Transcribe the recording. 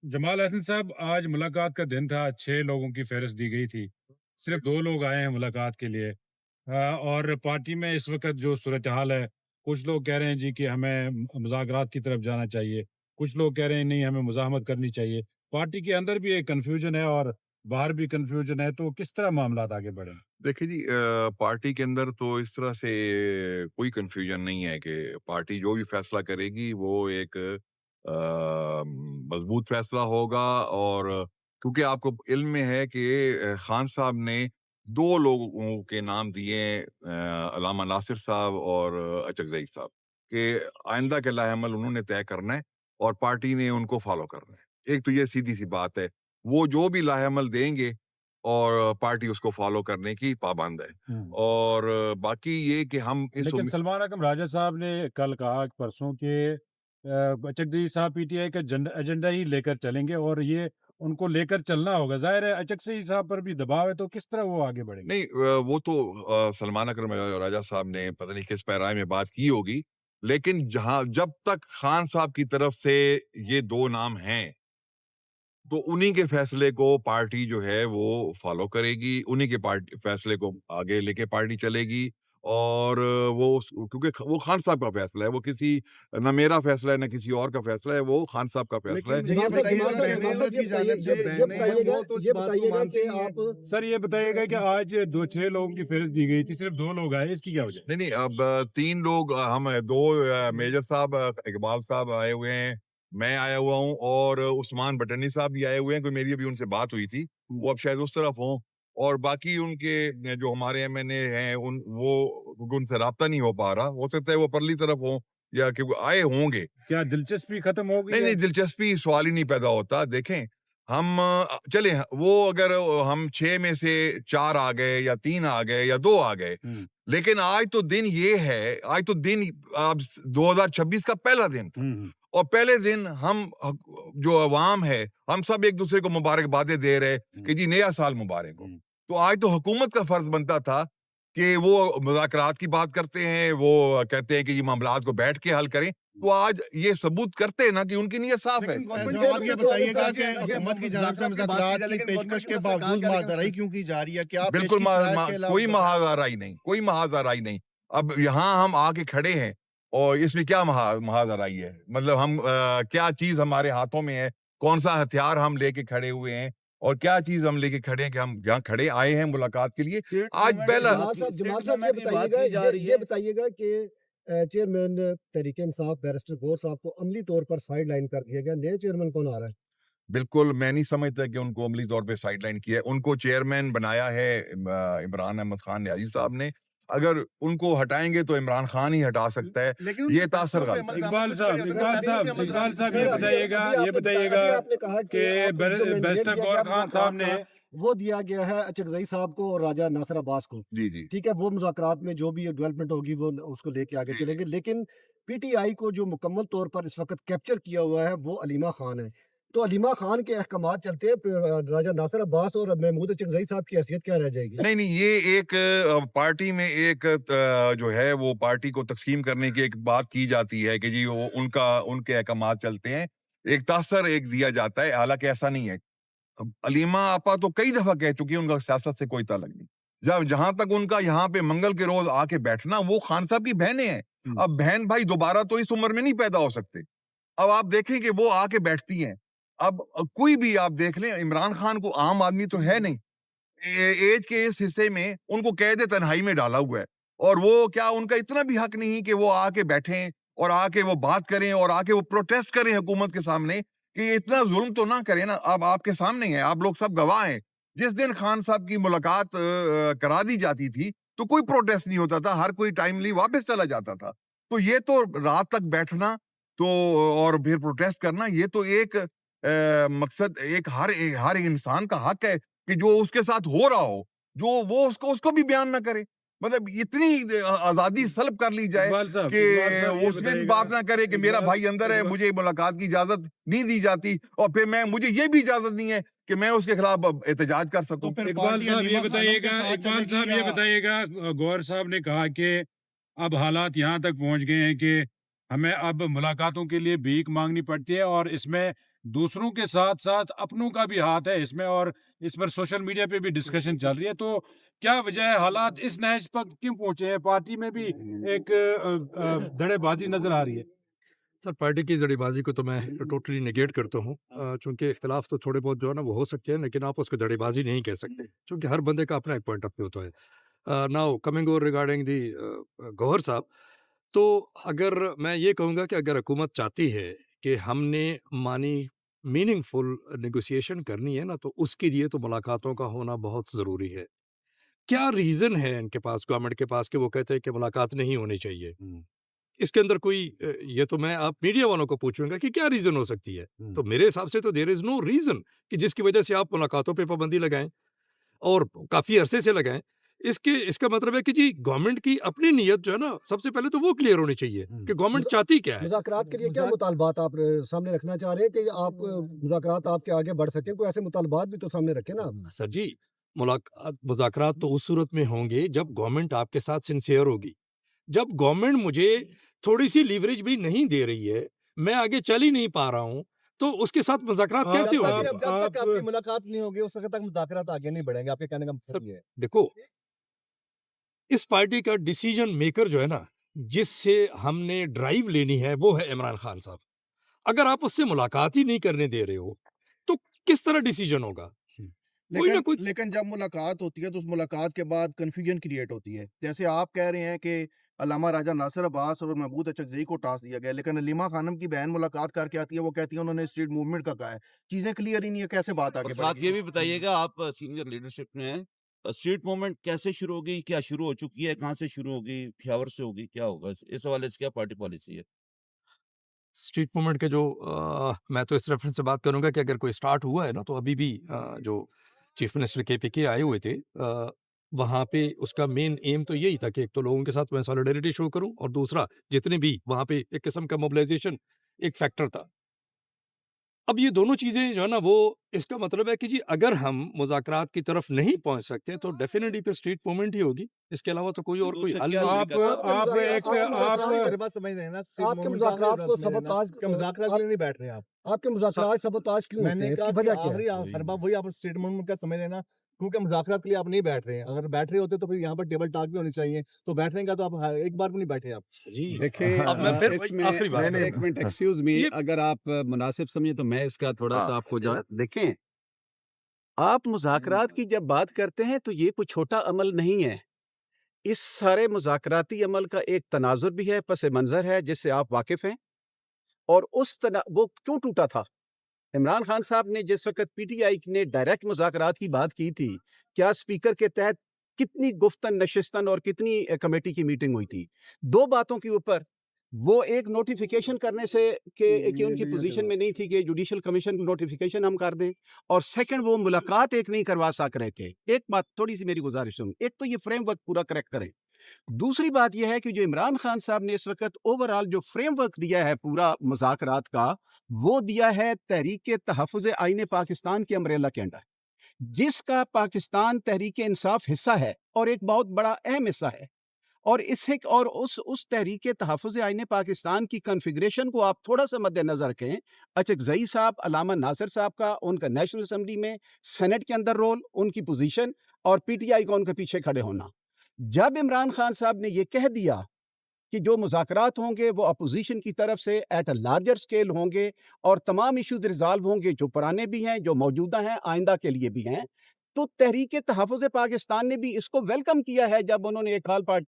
जमाल हसन साहब, आज मुलाकात का दिन था। 6 लोगों की फ़हरिस्त दी गई थी। सिर्फ़ 2 लोग आए हैं मुलाकात के लिए। और पार्टी में इस वक़्त जो सूरत-ए-हाल है, कुछ लोग कह रहे हैं जी कि हमें मुज़ाकरात की तरफ जाना चाहिए। कुछ लोग कह रहे हैं नहीं, हमें मुज़ाहमत करनी चाहिए। पार्टी के अंदर भी एक कन्फ्यूज़न है और बाहर भी कन्फ्यूज़न है, तो किस तरह मामलात आगे बढ़ें? देखिए जी, पार्टी के अंदर तो इस तरह से कोई कन्फ्यूजन नहीं है कि पार्टी जो भी फैसला करेगी वो एक मजबूत फैसला होगा। और क्योंकि आपको इल्म में है कि खान साहब ने दो लोगों के नाम दिए, अलामा नासिर साहब और अचकजई साहब के आइंदा के लाहेमल उन्होंने तय करना है और पार्टी ने उनको फॉलो करना है। एक तो ये सीधी सी बात है, वो जो भी लाहेमल देंगे और पार्टी उसको फ़ॉलो करने की पाबंद है। हुँ। और बाकी ये कि हम इस लेकिन सलमान अकरम राजा साहब ने कल कहा परसों कि चकधरी साहब पीटीआई का एजेंडा ही लेकर चलेंगे और ये उनको लेकर चलना होगा। ज़ाहिर है चकधरी साहब पर भी दबाव है, तो किस तरह वो आगे बढ़ेंगे? नहीं, वो तो सलमान अकरम राजा साहब ने पता नहीं किस पैराए में बात की होगी, लेकिन जहाँ जब तक खान साहब की तरफ से ये 2 नाम हैं, तो उन्हीं के फैसले को पार्टी जो है वो फॉलो करेगी, उन्हीं के फैसले को आगे लेके पार्टी चलेगी। और क्योंकि वो खान साहब का फैसला है, वो किसी ना मेरा फैसला है, ना किसी और का फैसला है, वो खान साहब का फैसला है। लेकिन ये जमाल साहब बताइएगा जमाल साहब कि जमाल साहब ये की बताइए जानिब ये से ये बैन नहीं है, बताइएगा वो तो उस ये बात को बताइएगा मानते कि ही हैं। आप सर ये बताइएगा कि आज जो 6 लोगों की फ़हरिस्त दी गई थी, सिर्फ़ 2 लोग आए, इसकी क्या वजह है? नहीं, नहीं, अब 3 लोग, हम 2, मेजर साहब, इकबाल साहब आए हुए हैं, मैं आया हुआ हूँ और उस्मान बटनी साहब भी आए हुए हैं, कोई मेरी अभी उनसे बात हुई थी, हुँ। वो अब शायद उस तरफ हों। और बाकी उनके जो हमारे एमएनए हैं, क्योंकि उनसे राब्ता नहीं हो पा रहा, हो सकता है वो परली तरफ हों या क्योंकि आए होंगे। क्या दिलचस्पी खत्म हो गई नहीं, है? नहीं, दिलचस्पी सवाल ही नहीं पैदा होता। देखें, हम चलें, वो अगर हम 6 में से 4 आ गए या 3 आ गए या 2 आ गए, हुँ, लेकिन आज तो दिन ये है, आज तो दिन अब 2026 का पहला दिन था। हुँ, हुँ, और पहले दिन हम जो अवाम है, हम सब एक-दूसरे को मुबारकबादें दे रहे हुँ, कि जी नया साल मुबारक हो। हुँ। तो आज तो हुकूमत का फर्ज़ बनता था कि वो मुज़ाकरात की बात करते हैं, वो कहते हैं कि ये मामलात को बैठ के हल करें। तो आज ये सबूत करते हैं ना कि उनकी नीयत साफ़ है। लेकिन गवर्नमेंट फिर आप भी ये चेयरमैन बताइएगा साहब कि ये हुकूमत की जानिब से मुज़ाकरात की बात की मुज़ाकरात जाए की लेकिन पेशकश गवर्नमेंट की के तरफ से कहा बावजूद गया लेकिन माहदाराई क्यों की जा रही है? क्या बिल्कुल, पेशगी शराइत के अलावा कोई कुछ बता महाज़ाराई नहीं, कोई महाज़ाराई नहीं। अब यहाँ हम आके खड़े हैं और इसमें क्या महाज़ाराई है? मतलब हम क्या चीज़ हमारे हाथों में है? कौन-सा हथियार हम लेके खड़े हुए हैं? और क्या चीज़ हम लेके खड़े हैं कि हम यहाँ खड़े आए हैं मुलाकात के लिए? आज पहला जमाल साहब ये बताइएगा ये बताइएगा कि चेयरमैन तहरीक इंसाफ बैरिस्टर गौर साहब को अमली तौर पर साइड लाइन कर दिया गया, नए चेयरमैन कौन आ रहा है? बिल्कुल, मैं नहीं समझता कि उनको अमली तौर पे साइडलाइन किया है। उनको चेयरमैन बनाया है इमरान अहमद खान न्याज़ी साहब ने। अगर उनको हटाएँगे तो इमरान खान ही हटा सकता है। लेकिन उनके ये तासर फैसलों पे गलत है। अमल दरामद में तो कोई सर अभी अभी इकबाल साहब सर ये अभी बताइएगा अभी ये आपने बताया बताइएगा अभी आपने कहा कि कि आप जो मैंडेट बैरिस्टर दिया गौहर गया खान साहब मुज़ाकरात ने का, वो दिया गया है अचकज़ई साहब को और राजा नासिर अब्बास को। जी, जी। ठीक है, वो मुज़ाकरात में जो भी डेवलपमेंट होगी वो उसको लेके आगे जी, जी। चलेंगे। लेकिन पीटीआई को जो मुकम्मल तौर पर इस वक़्त कैप्चर किया हुआ है वो अलीमा खान है। तो अलीमा खान के अहकामात चलते हैं राजा नासिर अब्बास और महमूद अचकज़ई साहब की हैसियत क्या रह जाएगी? नहीं, नहीं, ये एक पार्टी में एक जो है वो पार्टी को तक़सीम करने की एक बात की जाती है कि जी वो उनके अहकामात चलते हैं। एक तासर एक दिया जाता है, हालाँकि ऐसा नहीं है। अब अलीमा आपा तो कई दफ़ा कह चुकी हैं, उनका सियासत से कोई ताल्लुक नहीं। जब जहाँ तक उनका यहाँ पे मंगल के रोज़ आके बैठना, वो खान साहब की बहनें हैं। हुँ, अब बहन भाई दोबारा तो इस उम्र में नहीं पैदा हो सकते। अब आप देखें कि वो आके बैठती हैं। अब कोई भी आप देख लें, इमरान खान को आम आदमी तो है नहीं। एज के इस हिस्से में उनको कैद तन्हाई में डाला हुआ है। और वो क्या उनका इतना भी हक नहीं कि वो आके बैठें और आके वो बात करें और आके वो प्रोटेस्ट करें हुकूमत के सामने कि ये इतना जुल्म तो ना करें ना। अब आपके सामने है, आप लोग सब गवाह हैं। जिस दिन खान साहब की मुलाकात करा दी जाती थी, तो कोई प्रोटेस्ट नहीं होता था, हर कोई टाइमली वापस चला जाता था। तो ये तो रात तक बैठना तो और फिर प्रोटेस्ट करना, ये तो एक मकसद, एक हर इंसान का हक है कि जो उसके साथ हो रहा हो, जो वो उसको उसको भी बयान ना करे। मतलब इतनी आज़ादी सल्ब कर ली जाए कि इकबाल साहब ये उसमें भी बताइएगा बात ना करे कि मेरा इकबाल भाई अंदर है, इकबा मुझे मुलाकात की इजाज़त नहीं दी जाती और फिर मुझे ये भी इजाज़त नहीं है कि मैं उसके खिलाफ एहतजाज कर तो सकूँ। फिर पार्टी अलीमा खानम के साथ इकबाल चलेगी साहब या ये बताइएगा गौहर साहब ने कहा कि अब हालात यहाँ तक पहुँच गए हैं कि हमें अब मुलाकातों के लिए भीख माँगनी पड़ती है और इसमें दूसरों के साथ-साथ अपनों का भी हाथ है इसमें और इस पर सोशल मीडिया पे भी डिस्कशन चल रही है। तो क्या वजह है हालात इस नहज पर क्यों पहुँचे हैं? पार्टी में भी एक धड़ेबाज़ी नज़र आ रही है। सर पार्टी की धड़ेबाजी को तो मैं टोटली नेगेट करता हूँ चूँकि इख्तिलाफ तो थोड़े बहुत जो है ना वो हो सकते हैं लेकिन आप उसको धड़ेबाजी नहीं कह सकते क्योंकि हर बंदे का अपना एक पॉइंट ऑफ व्यू होता है। Now coming over regarding the Gauhar साहब, तो अगर मैं ये कहूँगा कि अगर हुकूमत चाहती है कि हमने मानी मीनिंगफुल नेगोशिएशन करनी है ना तो उसके लिए तो मुलाकातों का होना बहुत ज़रूरी है। क्या रीज़न है इनके पास, गवर्नमेंट के पास, कि वो कहते हैं कि मुलाकात नहीं होनी चाहिए? इसके अंदर कोई ये तो मैं आप मीडिया वालों को पूछूँगा कि क्या रीज़न हो सकती है? तो मेरे हिसाब से तो देयर इज़ नो रीज़न कि जिसकी वजह से आप मुलाकातों पे पाबंदी लगाएँ और काफ़ी अरसे से लगाएँ। इसका मतलब है कि जी गवर्नमेंट की अपनी नीयत जो है ना, सबसे पहले तो वो क्लियर होनी चाहिए कि गवर्नमेंट मुज़ा चाहती क्या है? मुज़ाकरात के लिए क्या मुतालबात आप सामने रखना चाह रहे हैं कि आप मुज़ाकरात आपके आगे बढ़ सकें? कोई ऐसे मुतालबात भी तो सामने रखें ना आप। सर जी, मुज़ाकरात तो उस सूरत में होंगे जब गवर्नमेंट आपके साथ सिंसियर होगी। जब गवर्नमेंट मुझे थोड़ी-सी लीवरेज भी नहीं दे रही है, मैं आगे चल ही नहीं पा रहा हूँ, तो उसके साथ मुज़ाकरात आप कैसे जब तक होंगे? आप जब जब तक आपकी आप मुलाकात नहीं होगी उस वक़्त तक मुज़ाकरात आगे नहीं बढ़ेंगे, आपके कहने का सर मतलब ये है। देखो, इस पार्टी का डिसीजन मेकर जो है ना, जिससे हमने ड्राइव लेनी है, वो है इमरान खान साहब। अगर आप उससे मुलाकात ही नहीं करने दे रहे हो, तो किस तरह डिसीजन होगा? कोई ना लेकिन कोई लेकिन जब मुलाकात होती है तो उस मुलाकात के बाद कन्फ्यूजन क्रिएट होती है। जैसे आप कह रहे हैं कि अल्लामा राजा नासिर अब्बास और महमूद अचकज़ई को टास्क दिया गया है, लेकिन हलीमा खानम की बहन मुलाकात करके आती है, वो कहती है उन्होंने स्ट्रीट मूवमेंट का कहा है। चीज़ें क्लियर ही नहीं है, कैसे बात और आगे साथ बढ़ेगी? ये भी बताइएगा आप सीनियर लीडरशिप में हैं, स्ट्रीट मूवमेंट कैसे शुरू होगी? क्या शुरू हो चुकी है? कहाँ से शुरू होगी? पेशावर से होगी? क्या होगा? इस हवाले से क्या पार्टी पॉलिसी है? स्ट्रीट मूवमेंट के जो मैं तो इस रेफरेंस से बात करूँगा कि अगर कोई स्टार्ट हुआ है ना, तो अभी भी जो चीफ मिनिस्टर केपीके आए हुए थे वहाँ पे उसका मेन एम तो यही था कि एक तो लोगों के साथ मैं सॉलिडेरिटी शो करूँ और दूसरा जितने भी वहाँ पे एक किस्म का मोबिलाइजेशन एक फैक्टर था। अब ये दोनों चीज़ें जो है ना वो इसका मतलब है कि जी अगर हम मुज़ाकरात की तरफ नहीं पहुँच सकते तो डेफ़िनिटली फिर स्ट्रीट मूवमेंट ही होगी। इसके अलावा तो कोई और तो कोई उससे हल क्या नहीं है। आप तरीका था? आप एक आपके आप मुज़ाकरात मेरी बात समझ रहे हैं ना, स्ट्रीट आपके मूवमेंट का आखिरी मुज़ाकरात को बात समझ रहे हैं ना, सबोताज कि मुज़ाकरात के लिए नहीं बैठ रहे हैं आप। आपके मुज़ाकरात सबोताज क्यों होते मैंने हैं? कहा इसकी कि वजह क्या आखिरी है? हर बार वही आप स्ट्रीट मूवमेंट का समझ लेना, क्योंकि मुज़ाकरात के लिए आप नहीं बैठ रहे हैं। अगर बैठ रहे होते तो फिर यहाँ पर टेबल टॉक भी होनी चाहिए। तो बैठने का तो आप एक बार भी नहीं बैठे आप। जी, देखिए अब मैं फिर वही इसमें आखिरी बात एक मिनट एक्सक्यूज मी, ये अगर आप मुनासिब समझे तो मैं इसका थोड़ा हाँ सा आपको देखें। आप मुज़ाकरात की जब बात करते हैं तो ये कोई छोटा अमल नहीं है। इस सारे मुज़ाकराती अमल का एक तनाज़ुर भी है, पस मंज़र है जिससे आप वाकिफ़ हैं। और वो क्यों टूटा था? इमरान खान साहब ने जिस वक़्त पीटीआई ने डायरेक्ट मुज़ाकरात की बात की थी, क्या स्पीकर के तहत कितनी गुफ्तन नशिस्तन और कितनी कमेटी की मीटिंग हुई थी? 2 बातों के ऊपर वो एक नोटिफ़िकेशन करने से कि उनकी पोज़ीशन में नहीं थी कि जुडिशियल कमीशन को नोटिफ़िकेशन हम कर दें, और सेकंड वो मुलाकात एक नहीं करवा सक रहे थे। एक बात थोड़ी-सी मेरी गुज़ारिश सुनो, एक तो ये फ्रेमवर्क पूरा करेक्ट करें। दूसरी बात ये है कि जो इमरान खान साहब ने इस वक़्त ओवरऑल जो फ्रेमवर्क दिया है पूरा मुज़ाकरात का, वो दिया है तहरीक तहफ़्फ़ुज़ आईन पाकिस्तान के अम्ब्रेला के अंडर, जिसका पाकिस्तान तहरीक इंसाफ हिस्सा है और एक बहुत बड़ा अहम हिस्सा है। और इससे और उस तहरीक तहफ़्फ़ुज़ आईन पाकिस्तान की कॉन्फ़िगरेशन को आप थोड़ा-सा मद्देनज़र रखें। अचकज़ई साहब, अल्लामा नासिर साहब का उनका नेशनल असेंबली में, सेनेट के अंदर रोल, उनकी पोज़ीशन और पीटीआई का उनके पीछे खड़े होना। जब इमरान खान साहब ने ये कह दिया कि जो मुज़ाकरात होंगे वो अपोज़िशन की तरफ से एट अ लार्जर स्केल होंगे और तमाम इश्यूज़ रिज़ॉल्व होंगे, जो पुराने भी हैं, जो मौजूदा हैं, आइंदा के लिए भी हैं। तो तहरीक तहफ़्फ़ुज़ पाकिस्तान ने भी इसको वेलकम किया है जब उन्होंने एक ऑल पार्टी